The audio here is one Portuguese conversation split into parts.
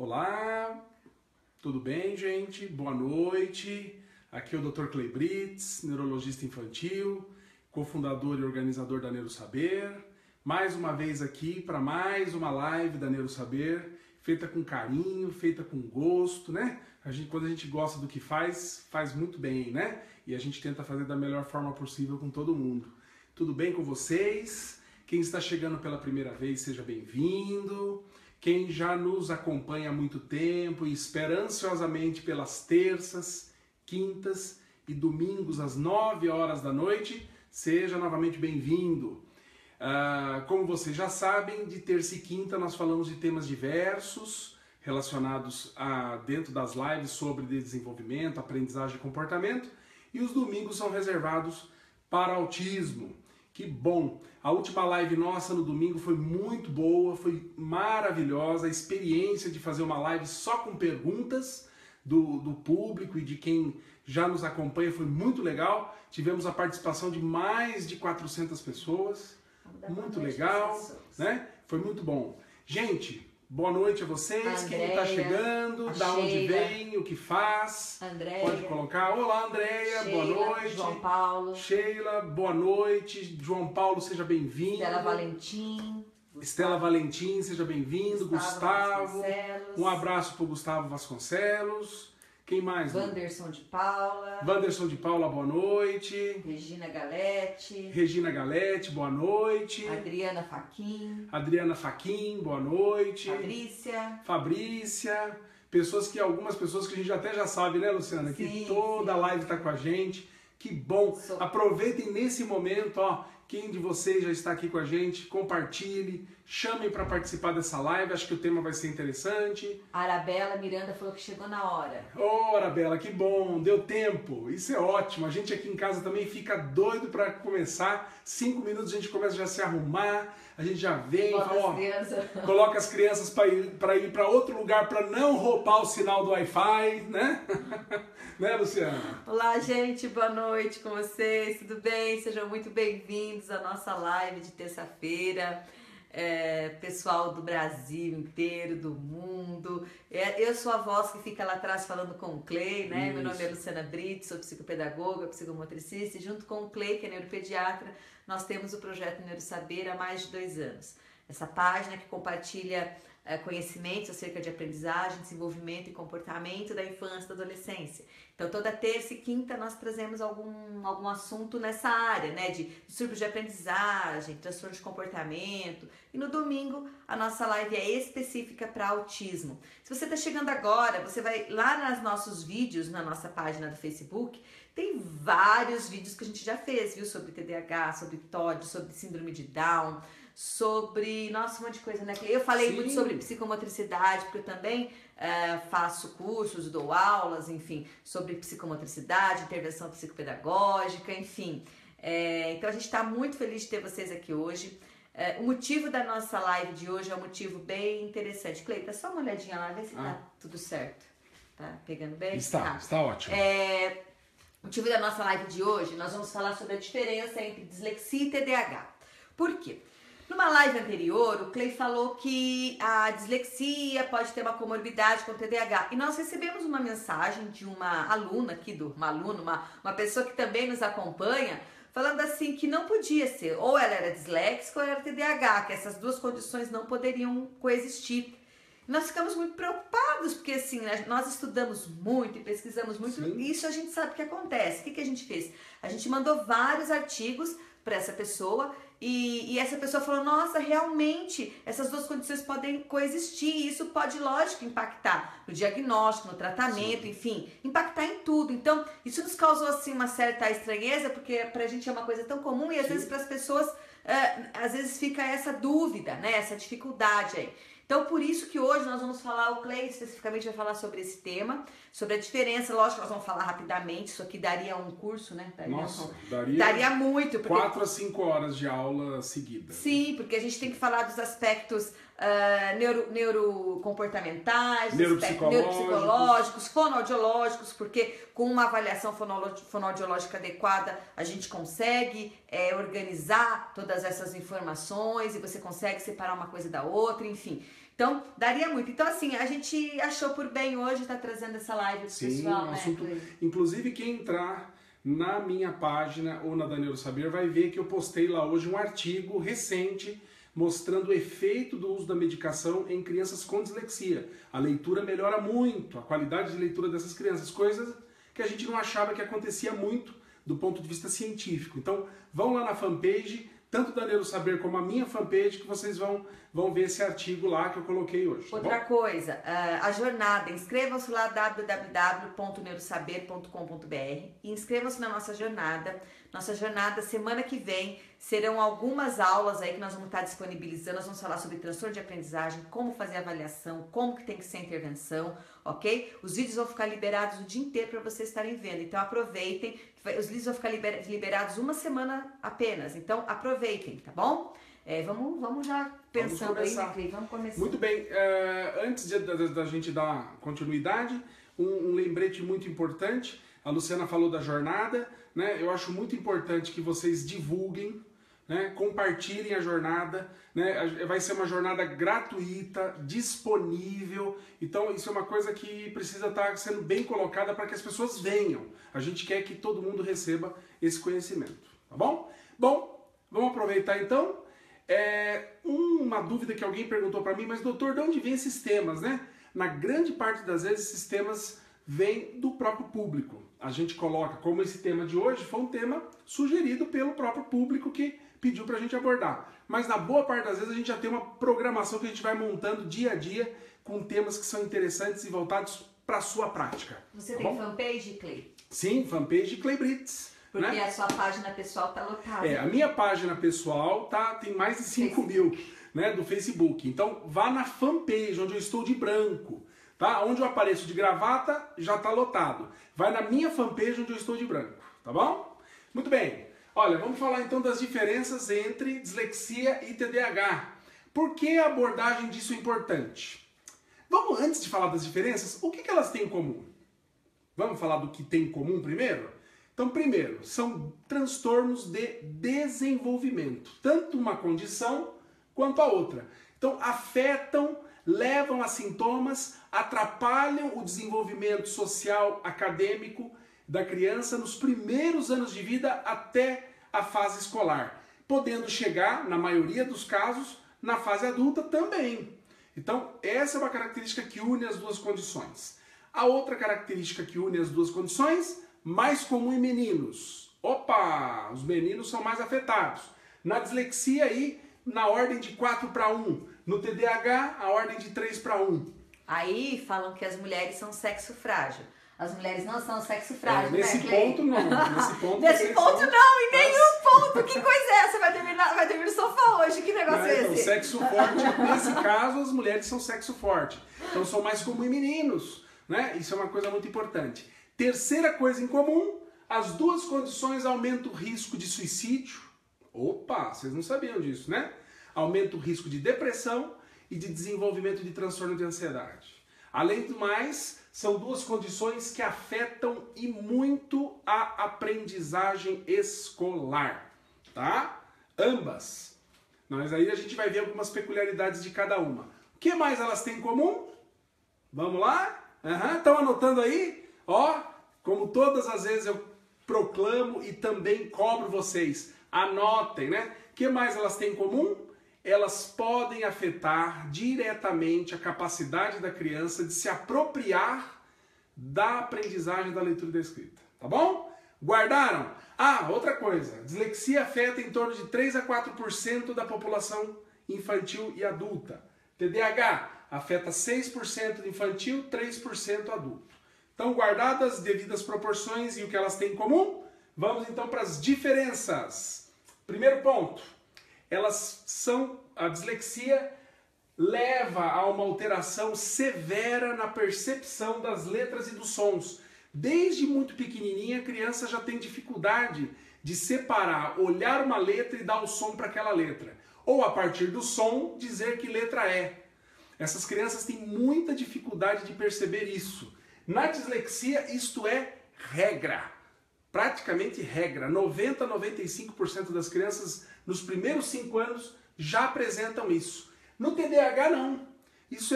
Olá, tudo bem, gente? Boa noite. Aqui é o Dr. Clay Brits, neurologista infantil, cofundador e organizador da NeuroSaber. Mais uma vez aqui para mais uma live da NeuroSaber, feita com carinho, feita com gosto, né? Quando a gente gosta do que faz, faz muito bem, né? E a gente tenta fazer da melhor forma possível com todo mundo. Tudo bem com vocês? Quem está chegando pela primeira vez, seja bem-vindo. Quem já nos acompanha há muito tempo e espera ansiosamente pelas terças, quintas e domingos às 9 horas da noite, seja novamente bem-vindo. Como vocês já sabem, de terça e quinta nós falamos de temas diversos relacionados dentro das lives sobre desenvolvimento, aprendizagem e comportamento, e os domingos são reservados para autismo. Que bom! A última live nossa no domingo foi muito boa, foi maravilhosa. A experiência de fazer uma live só com perguntas do público e de quem já nos acompanha foi muito legal. Tivemos a participação de mais de 400 pessoas. Muito legal, né? Foi muito bom. Gente, boa noite a vocês. Andréia, quem está chegando, da onde vem, o que faz. Andréia, pode colocar. Olá, Andréia, boa noite. João Paulo. Sheila, boa noite. João Paulo, seja bem-vindo. Estela Valentim. Estela Valentim, seja bem-vindo. Gustavo. Um abraço para o Gustavo Vasconcelos. Quem mais? Wanderson de Paula. Wanderson de Paula, boa noite. Regina Galete. Regina Galete, boa noite. Adriana Faquim. Adriana Faquim, boa noite. Fabrícia. Fabrícia. Algumas pessoas que a gente até já sabe, né, Luciana? Sim, que toda a live está com a gente. Que bom. Aproveitem nesse momento, ó. Quem de vocês já está aqui com a gente, compartilhe, chamem para participar dessa live, acho que o tema vai ser interessante. A Arabella Miranda falou que chegou na hora. Ô, Arabella, que bom, deu tempo, isso é ótimo. A gente aqui em casa também fica doido para começar. 5 minutos a gente começa já a se arrumar, a gente já vem, coloca as crianças para ir para outro lugar para não roubar o sinal do Wi-Fi, né? Né, Luciana? Olá, gente, boa noite com vocês, tudo bem? Sejam muito bem-vindos à nossa live de terça-feira. Pessoal do Brasil inteiro, do mundo. Eu sou a voz que fica lá atrás falando com o Clay, né? Isso. Meu nome é Luciana Brits, sou psicopedagoga, psicomotricista, e junto com o Clay, que é neuropediatra, nós temos o projeto NeuroSaber há mais de 2 anos. Essa página que compartilha conhecimentos acerca de aprendizagem, desenvolvimento e comportamento da infância e da adolescência. Então, toda terça e quinta nós trazemos algum assunto nessa área, né? De distúrbios de aprendizagem, transtorno de comportamento. E no domingo, a nossa live é específica para autismo. Se você está chegando agora, você vai lá nos nossos vídeos, na nossa página do Facebook, tem vários vídeos que a gente já fez, viu? Sobre TDAH, sobre TOD, sobre síndrome de Down, sobre, nossa, um monte de coisa, né? Eu falei muito sobre psicomotricidade, porque eu também faço cursos, dou aulas, enfim, sobre psicomotricidade, intervenção psicopedagógica, enfim. Então a gente está muito feliz de ter vocês aqui hoje. O motivo da nossa live de hoje é um motivo bem interessante. Cleide, dá só uma olhadinha lá, vê se tá tudo certo. Tá pegando bem? Está ótimo. O motivo da nossa live de hoje, nós vamos falar sobre a diferença entre dislexia e TDAH. Por quê? Numa live anterior, o Clay falou que a dislexia pode ter uma comorbidade com o TDAH. E nós recebemos uma mensagem de uma aluna aqui, uma pessoa que também nos acompanha, falando assim que não podia ser, ou ela era disléxica ou ela era TDAH, que essas duas condições não poderiam coexistir. Nós ficamos muito preocupados, porque assim, nós estudamos muito e pesquisamos muito, e isso a gente sabe que acontece. O que a gente fez? A gente mandou vários artigos para essa pessoa, e essa pessoa falou, nossa, realmente essas duas condições podem coexistir, e isso pode, lógico, impactar no diagnóstico, no tratamento, enfim, impactar em tudo. Então, isso nos causou assim uma certa estranheza, porque pra gente é uma coisa tão comum, e às vezes para as pessoas, às vezes fica essa dúvida, né, essa dificuldade aí. Então, por isso que hoje nós vamos falar, o Clay especificamente vai falar sobre esse tema, sobre a diferença. Lógico que nós vamos falar rapidamente, isso aqui daria um curso, né? Daria muito. 4 a 5 horas de aula seguida. Sim, porque a gente tem que falar dos aspectos neurocomportamentais, neuropsicológicos, fonoaudiológicos, porque com uma avaliação fonoaudiológica adequada a gente consegue organizar todas essas informações e você consegue separar uma coisa da outra, enfim. Então, daria muito. Então, assim, a gente achou por bem hoje estar trazendo essa live pro pessoal, né? Assunto, inclusive, quem entrar na minha página ou na da Neurosaber vai ver que eu postei lá hoje um artigo recente mostrando o efeito do uso da medicação em crianças com dislexia. A leitura melhora muito, a qualidade de leitura dessas crianças, coisas que a gente não achava que acontecia muito do ponto de vista científico. Então, vão lá na fanpage, tanto da Neurosaber como a minha fanpage, que vocês vão ver esse artigo lá que eu coloquei hoje. Outra coisa, a jornada, inscrevam-se lá www.neurosaber.com.br e inscrevam-se na nossa jornada. Nossa jornada, semana que vem, serão algumas aulas aí que nós vamos estar disponibilizando. Nós vamos falar sobre transtorno de aprendizagem, como fazer avaliação, como que tem que ser a intervenção, ok? Os vídeos vão ficar liberados o dia inteiro para vocês estarem vendo. Então aproveitem, os vídeos vão ficar liberados uma semana apenas. Então aproveitem, tá bom? Vamos já pensando aí, né? Vamos começar. Muito bem, antes da gente dar continuidade, um lembrete muito importante. A Luciana falou da jornada, né? Eu acho muito importante que vocês divulguem, né? Compartilhem a jornada, né? Vai ser uma jornada gratuita, disponível, então isso é uma coisa que precisa estar sendo bem colocada para que as pessoas venham. A gente quer que todo mundo receba esse conhecimento, tá bom? Bom, vamos aproveitar então. Uma dúvida que alguém perguntou para mim, mas doutor, de onde vêm esses temas, né? Na grande parte das vezes esses temas vêm do próprio público. A gente coloca, como esse tema de hoje foi um tema sugerido pelo próprio público que pediu para a gente abordar. Mas na boa parte das vezes a gente já tem uma programação que a gente vai montando dia a dia com temas que são interessantes e voltados para a sua prática. Você tem fanpage, Clay? Sim, fanpage Clay Britz. Porque né? A sua página pessoal tá lotada. A minha página pessoal tem mais de 5 mil, né, do Facebook. Então vá na fanpage, onde eu estou de branco. Tá? Onde eu apareço de gravata, já está lotado. Vai na minha fanpage onde eu estou de branco, tá bom? Muito bem. Olha, vamos falar então das diferenças entre dislexia e TDAH. Por que a abordagem disso é importante? Vamos, antes de falar das diferenças, o que elas têm em comum? Vamos falar do que tem em comum primeiro? Então, primeiro, são transtornos de desenvolvimento. Tanto uma condição quanto a outra. Então, afetam, levam a sintomas, atrapalham o desenvolvimento social, acadêmico da criança nos primeiros anos de vida até a fase escolar, podendo chegar, na maioria dos casos, na fase adulta também. Então, essa é uma característica que une as duas condições. A outra característica que une as duas condições, mais comum em meninos. Opa, os meninos são mais afetados. Na dislexia aí, na ordem de 4:1. No TDAH, a ordem de 3:1. Aí falam que as mulheres são sexo frágil. As mulheres não são sexo frágil, nesse né, Clay? ponto não. Nesse ponto, nesse ponto não, em nenhum ponto. Que coisa é essa? Vai dormir no sofá hoje. Que negócio é esse? Então, sexo forte, nesse caso, as mulheres são sexo forte. Então são mais comuns em meninos, né? Isso é uma coisa muito importante. Terceira coisa em comum, as duas condições aumentam o risco de suicídio. Opa, vocês não sabiam disso, né? Aumenta o risco de depressão e de desenvolvimento de transtorno de ansiedade. Além do mais, são duas condições que afetam e muito a aprendizagem escolar, tá? Ambas. Mas aí a gente vai ver algumas peculiaridades de cada uma. O que mais elas têm em comum? Vamos lá? Estão anotando aí? Ó, como todas as vezes eu proclamo e também cobro vocês, anotem, né? O que mais elas têm em comum? Elas podem afetar diretamente a capacidade da criança de se apropriar da aprendizagem da leitura e da escrita. Tá bom? Guardaram? Outra coisa. Dislexia afeta em torno de 3 a 4% da população infantil e adulta. TDAH afeta 6% infantil, 3% adulto. Então, guardadas as devidas proporções e o que elas têm em comum, vamos então para as diferenças. Primeiro ponto. A dislexia leva a uma alteração severa na percepção das letras e dos sons. Desde muito pequenininha, a criança já tem dificuldade de separar, olhar uma letra e dar o som para aquela letra. Ou, a partir do som, dizer que letra é. Essas crianças têm muita dificuldade de perceber isso. Na dislexia, isto é regra. Praticamente regra. 90 a 95% das crianças nos primeiros 5 anos já apresentam isso. No TDAH não. Isso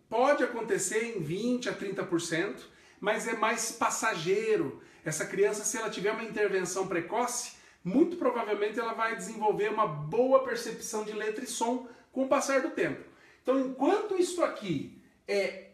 pode acontecer em 20% a 30%, mas é mais passageiro. Essa criança, se ela tiver uma intervenção precoce, muito provavelmente ela vai desenvolver uma boa percepção de letra e som com o passar do tempo. Então, enquanto isso aqui é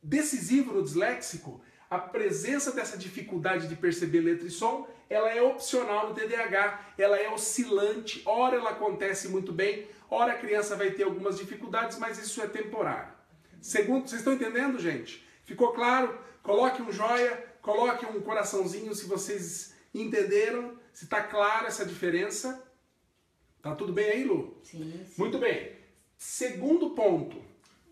decisivo no disléxico, a presença dessa dificuldade de perceber letra e som, ela é opcional no TDAH, ela é oscilante, ora ela acontece muito bem, ora a criança vai ter algumas dificuldades, mas isso é temporário. Segundo, vocês estão entendendo, gente? Ficou claro? Coloque um joia, coloque um coraçãozinho se vocês entenderam, se está clara essa diferença. Tá tudo bem aí, Lu? Sim. Muito bem. Segundo ponto,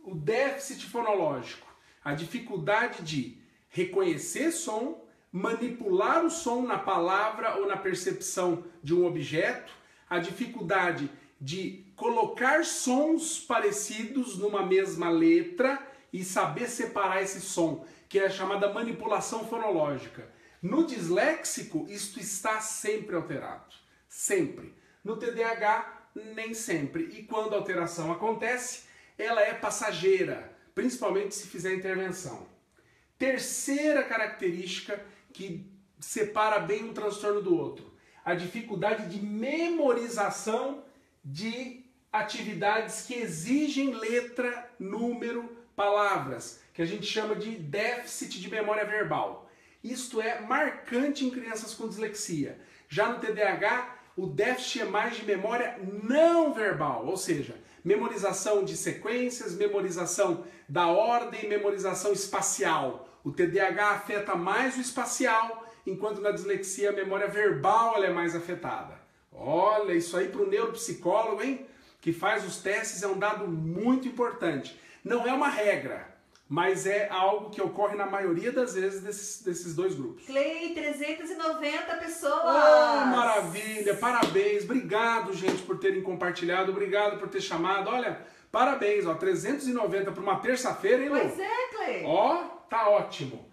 o déficit fonológico, a dificuldade de reconhecer som, manipular o som na palavra ou na percepção de um objeto, a dificuldade de colocar sons parecidos numa mesma letra e saber separar esse som, que é a chamada manipulação fonológica. No disléxico, isto está sempre alterado. Sempre. No TDAH, nem sempre. E quando a alteração acontece, ela é passageira, principalmente se fizer intervenção. Terceira característica que separa bem um transtorno do outro, a dificuldade de memorização de atividades que exigem letra, número, palavras, que a gente chama de déficit de memória verbal. Isto é marcante em crianças com dislexia. Já no TDAH, o déficit é mais de memória não verbal, ou seja, memorização de sequências, memorização da ordem, memorização espacial. O TDAH afeta mais o espacial, enquanto na dislexia a memória verbal ela é mais afetada. Olha, isso aí para o neuropsicólogo, hein, que faz os testes, é um dado muito importante. Não é uma regra, mas é algo que ocorre na maioria das vezes desses dois grupos. Clay, 390 pessoas! Oh, maravilha! Parabéns! Obrigado, gente, por terem compartilhado. Obrigado por ter chamado. Olha, parabéns, ó, 390 para uma terça-feira, hein, Lu? Pois é, Clay! Ó, tá ótimo.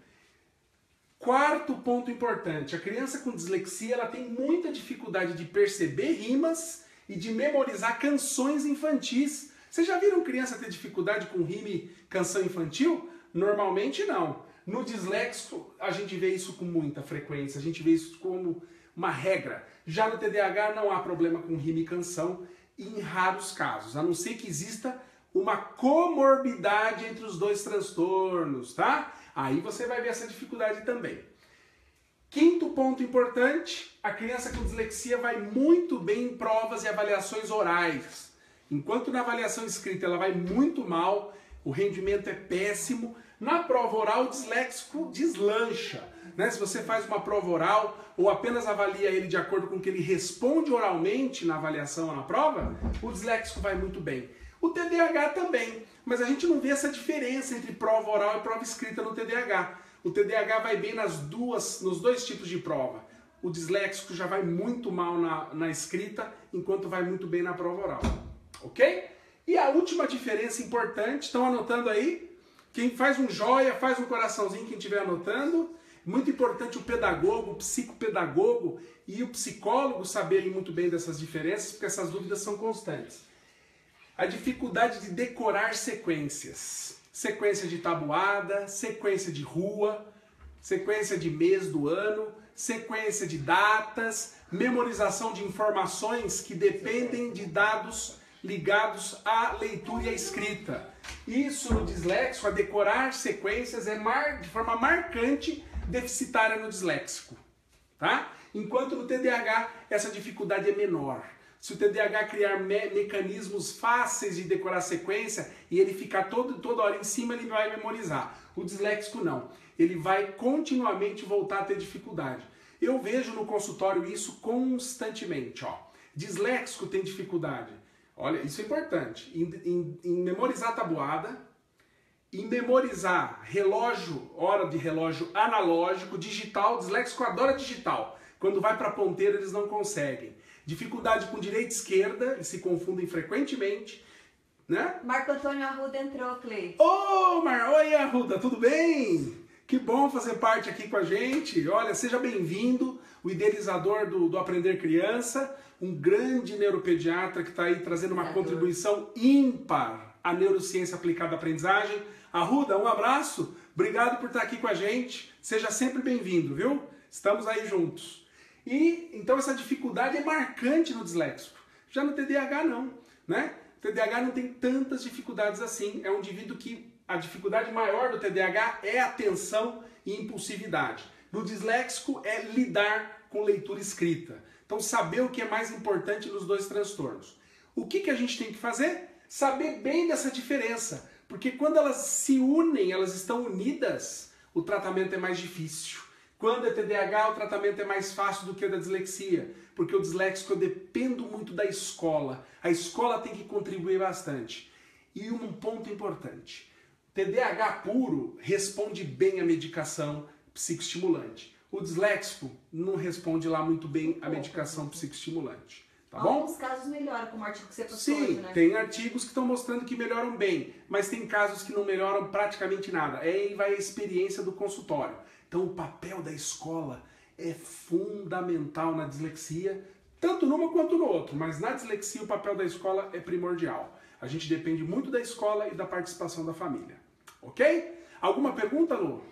Quarto ponto importante. A criança com dislexia, ela tem muita dificuldade de perceber rimas e de memorizar canções infantis. Vocês já viram criança ter dificuldade com rima e canção infantil? Normalmente não. No disléxico, a gente vê isso com muita frequência, a gente vê isso como uma regra. Já no TDAH não há problema com rima e canção, em raros casos, a não ser que exista uma comorbidade entre os dois transtornos, tá? Aí você vai ver essa dificuldade também. Quinto ponto importante, a criança com dislexia vai muito bem em provas e avaliações orais. Enquanto na avaliação escrita ela vai muito mal, o rendimento é péssimo, na prova oral o disléxico deslancha. Né? Se você faz uma prova oral ou apenas avalia ele de acordo com o que ele responde oralmente na avaliação ou na prova, o disléxico vai muito bem. O TDAH também, mas a gente não vê essa diferença entre prova oral e prova escrita no TDAH. O TDAH vai bem nos dois tipos de prova. O disléxico já vai muito mal na escrita, enquanto vai muito bem na prova oral. Ok? E a última diferença importante, estão anotando aí? Quem faz um joia, faz um coraçãozinho, quem estiver anotando. Muito importante o pedagogo, o psicopedagogo e o psicólogo saberem muito bem dessas diferenças, porque essas dúvidas são constantes. A dificuldade de decorar sequências. Sequência de tabuada, sequência de rua, sequência de mês do ano, sequência de datas, memorização de informações que dependem de dados ligados à leitura e à escrita. Isso no disléxico, a decorar sequências, é de forma marcante deficitária no disléxico. Tá? Enquanto no TDAH essa dificuldade é menor. Se o TDAH criar mecanismos fáceis de decorar sequência e ele ficar toda hora em cima, ele vai memorizar. O disléxico não. Ele vai continuamente voltar a ter dificuldade. Eu vejo no consultório isso constantemente. Ó. Disléxico tem dificuldade. Olha, isso é importante. Em memorizar a tabuada, em memorizar relógio, hora de relógio analógico, digital. Disléxico adora digital. Quando vai para a ponteira, eles não conseguem. Dificuldade com direita e esquerda, eles se confundem frequentemente, né? Marco Antônio Arruda entrou, Clay. Oi, Arruda, tudo bem? Que bom fazer parte aqui com a gente. Olha, seja bem-vindo, o idealizador do Aprender Criança, um grande neuropediatra que está aí trazendo uma contribuição ímpar a neurociência aplicada à aprendizagem. Arruda, um abraço, obrigado por estar aqui com a gente, seja sempre bem-vindo, viu? Estamos aí juntos. E então essa dificuldade é marcante no disléxico, já no TDAH não, né? O TDAH não tem tantas dificuldades assim, é um indivíduo que a dificuldade maior do TDAH é atenção e impulsividade. No disléxico é lidar com leitura escrita. Então saber o que é mais importante nos dois transtornos. O que a gente tem que fazer? Saber bem dessa diferença. Porque quando elas se unem, elas estão unidas, o tratamento é mais difícil. Quando é TDAH, o tratamento é mais fácil do que o da dislexia. Porque o disléxico eu dependo muito da escola. A escola tem que contribuir bastante. E um ponto importante. TDAH puro responde bem à medicação psicoestimulante. O disléxico não responde lá muito bem à medicação psicoestimulante. Tá bom? Alguns casos melhoram, como o artigo que você postou Sim, hoje, né? tem artigos que estão mostrando que melhoram bem, mas tem casos que não melhoram praticamente nada. Aí vai a experiência do consultório. Então o papel da escola é fundamental na dislexia, tanto numa quanto no outro, mas na dislexia o papel da escola é primordial. A gente depende muito da escola e da participação da família. Ok? Alguma pergunta, Lu?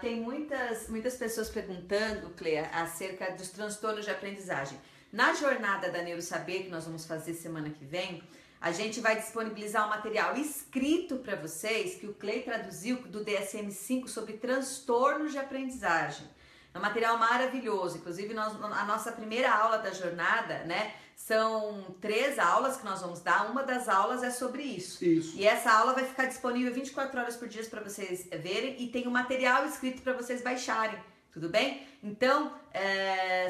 Tem muitas pessoas perguntando, Clea, acerca dos transtornos de aprendizagem. Na jornada da Neurosaber, que nós vamos fazer semana que vem, a gente vai disponibilizar um material escrito para vocês, que o Clay traduziu do DSM-5 sobre transtornos de aprendizagem. É um material maravilhoso, inclusive a nossa primeira aula da jornada, né? São 3 aulas que nós vamos dar, uma das aulas é sobre isso. E essa aula vai ficar disponível 24 horas por dia para vocês verem e tem um material escrito para vocês baixarem, tudo bem? Então,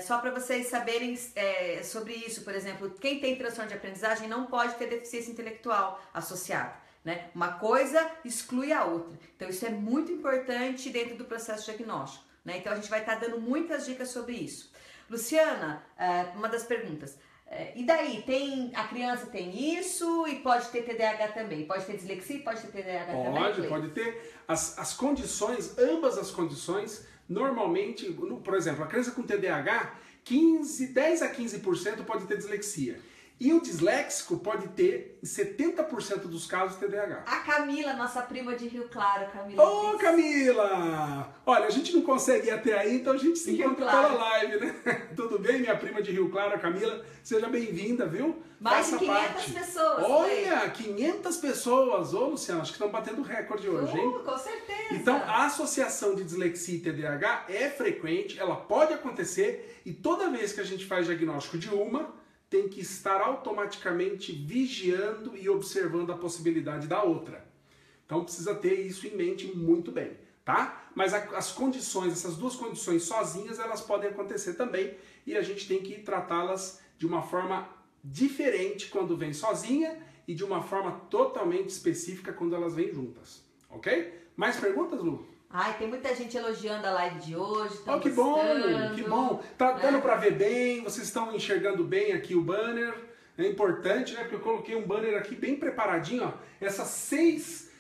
só para vocês saberem sobre isso, por exemplo, quem tem transtorno de aprendizagem não pode ter deficiência intelectual associada, né? Uma coisa exclui a outra. Então, isso é muito importante dentro do processo diagnóstico, né? Então, a gente vai estar dando muitas dicas sobre isso. Luciana, uma das perguntas. E daí, a criança tem isso e pode ter TDAH também? Pode ter dislexia e pode ter TDAH também? Pode ter. As condições, ambas as condições, normalmente, por exemplo, a criança com TDAH, 10 a 15% pode ter dislexia. E o disléxico pode ter, em 70% dos casos, TDAH. A Camila, nossa prima de Rio Claro, Camila. Ô, Camila! Olha, a gente não consegue ir até aí, então a gente se encontra pela live, né? Tudo bem, minha prima de Rio Claro, a Camila? Seja bem-vinda, viu? Mais de 500 pessoas. Olha, 500 pessoas. Ô, Luciana, acho que estão batendo recorde hoje, hein? Com certeza. Então, a associação de dislexia e TDAH é frequente, ela pode acontecer, e toda vez que a gente faz diagnóstico de uma, tem que estar automaticamente vigiando e observando a possibilidade da outra. Então precisa ter isso em mente muito bem, tá? Mas as condições, essas duas condições sozinhas, elas podem acontecer também e a gente tem que tratá-las de uma forma diferente quando vem sozinha e de uma forma totalmente específica quando elas vêm juntas, ok? Mais perguntas, Lu? Tem muita gente elogiando a live de hoje. Que bom, que bom. Tá dando pra ver bem, vocês estão enxergando bem aqui o banner. É importante, né? Porque eu coloquei um banner aqui bem preparadinho, ó. Esses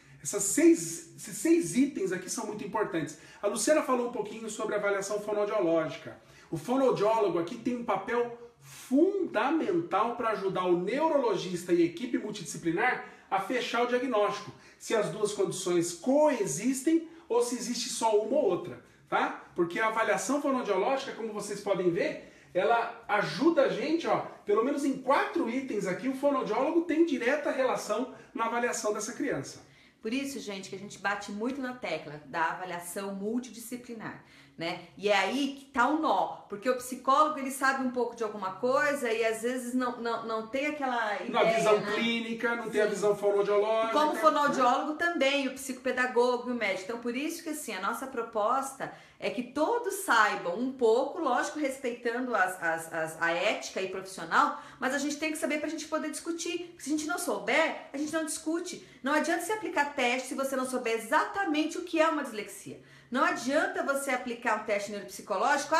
seis itens aqui são muito importantes. A Luciana falou um pouquinho sobre a avaliação fonoaudiológica. O fonoaudiólogo aqui tem um papel fundamental para ajudar o neurologista e a equipe multidisciplinar a fechar o diagnóstico. Se as duas condições coexistem ou se existe só uma ou outra, tá? Porque a avaliação fonoaudiológica, como vocês podem ver, ela ajuda a gente, ó, pelo menos em 4 itens aqui, o fonoaudiólogo tem direta relação na avaliação dessa criança. Por isso, gente, que a gente bate muito na tecla da avaliação multidisciplinar, né? E é aí que tá o nó, porque o psicólogo, ele sabe um pouco de alguma coisa e às vezes não tem aquela ideia, na visão né? clínica, não tem a visão fonoaudiológica. Como fonoaudiólogo também, o psicopedagogo e o médico. Então, por isso que assim, a nossa proposta é que todos saibam um pouco, lógico, respeitando a ética e profissional, mas a gente tem que saber para a gente poder discutir. Se a gente não souber, a gente não discute. Não adianta você aplicar teste se você não souber exatamente o que é uma dislexia. Não adianta você aplicar um teste neuropsicológico,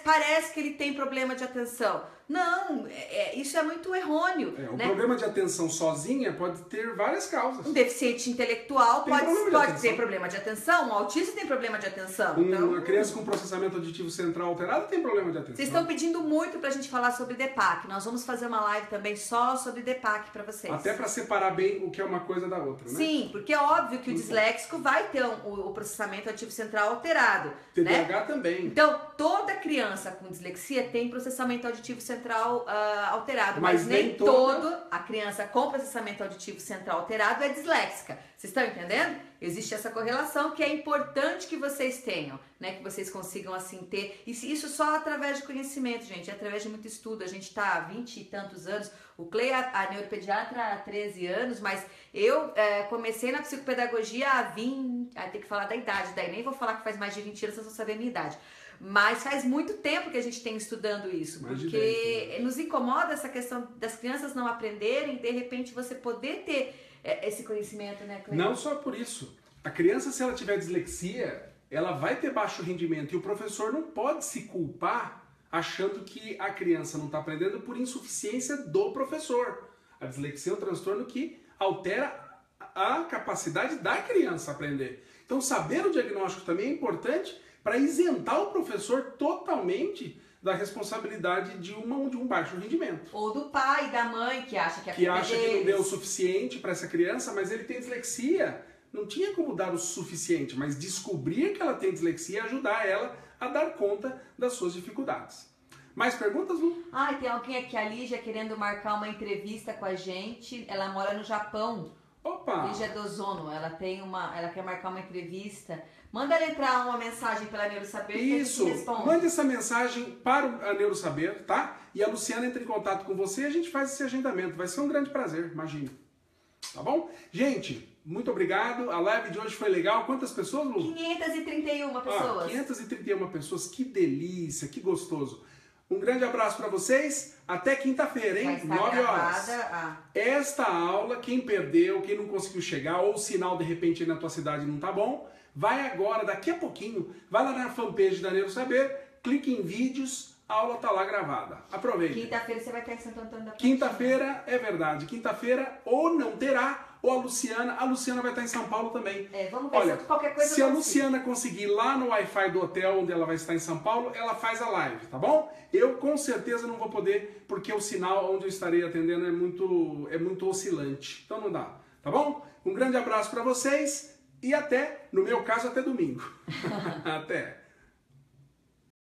parece que ele tem problema de atenção. Não, isso é muito errôneo. O né? problema de atenção sozinha pode ter várias causas. Um deficiente intelectual Tem pode ter problema de atenção, um autista tem problema de atenção. Então, Uma criança com processamento auditivo central alterado tem problema de atenção. vocês estão pedindo muito pra gente falar sobre DEPAC. Nós vamos fazer uma live também só sobre DEPAC pra vocês. Até para separar bem o que é uma coisa da outra, né? Sim, porque é óbvio que o disléxico vai ter o processamento auditivo central alterado. TDAH né? também. Então, toda criança com dislexia tem processamento auditivo central alterado, Mas mas nem nem toda- toda a criança com processamento auditivo central alterado é disléxica. Vocês estão entendendo? Existe essa correlação que é importante que vocês tenham, né? Que vocês consigam, assim, ter. Isso só através de conhecimento, gente, através de muito estudo. A gente tá há 20 e tantos anos. O Clay, a neuropediatra, há 13 anos, mas eu comecei na psicopedagogia há 20... tem que falar da idade, daí nem vou falar que faz mais de 20 anos, vocês vão saber a minha idade. Mas faz muito tempo que a gente tem estudando isso, Mais de porque 10, né? nos incomoda essa questão das crianças não aprenderem, de repente você poder ter esse conhecimento, né, Cleide? Não só por isso. A criança, se ela tiver dislexia, ela vai ter baixo rendimento e o professor não pode se culpar achando que a criança não está aprendendo por insuficiência do professor. A dislexia é um transtorno que altera a capacidade da criança aprender. Então, saber o diagnóstico também é importante para isentar o professor totalmente da responsabilidade de um baixo rendimento. Ou do pai e da mãe que acha que a Que culpa é acha que não deles. deu o suficiente para essa criança, mas ele tem dislexia. Não tinha como dar o suficiente, mas descobrir que ela tem dislexia e ajudar ela a dar conta das suas dificuldades. Mais perguntas, Lu? Ai, tem alguém aqui, a Lígia, querendo marcar uma entrevista com a gente. Ela mora no Japão. Opa! Lígia Dozono, ela quer marcar uma entrevista. Manda ela entrar uma mensagem pela Neurosaber que Isso! a gente responde. Mande essa mensagem para a Neurosaber, tá? E a Luciana entra em contato com você e a gente faz esse agendamento. Vai ser um grande prazer, imagine. Tá bom? Gente, muito obrigado. A live de hoje foi legal. Quantas pessoas, Lu? 531 pessoas. 531 pessoas. Que delícia, que gostoso. Um grande abraço para vocês. Até quinta-feira, Vai hein? estar 9 horas. gravada. Esta aula, quem perdeu, quem não conseguiu chegar, ou o sinal de repente aí na tua cidade não tá bom, vai agora, daqui a pouquinho, vai lá na fanpage da Neurosaber, clique em vídeos, a aula tá lá gravada. Aproveita. Quinta-feira você vai estar em Santo Antônio da Platina. Quinta-feira, é verdade, quinta-feira ou não terá, ou a Luciana vai estar em São Paulo também. Vamos ver. Olha, se qualquer coisa se a eu consigo. Luciana conseguir lá no Wi-Fi do hotel onde ela vai estar em São Paulo, ela faz a live, tá bom? Eu com certeza não vou poder, porque o sinal onde eu estarei atendendo é muito oscilante. Então não dá, tá bom? Um grande abraço para vocês e até, no meu caso, até domingo. Até!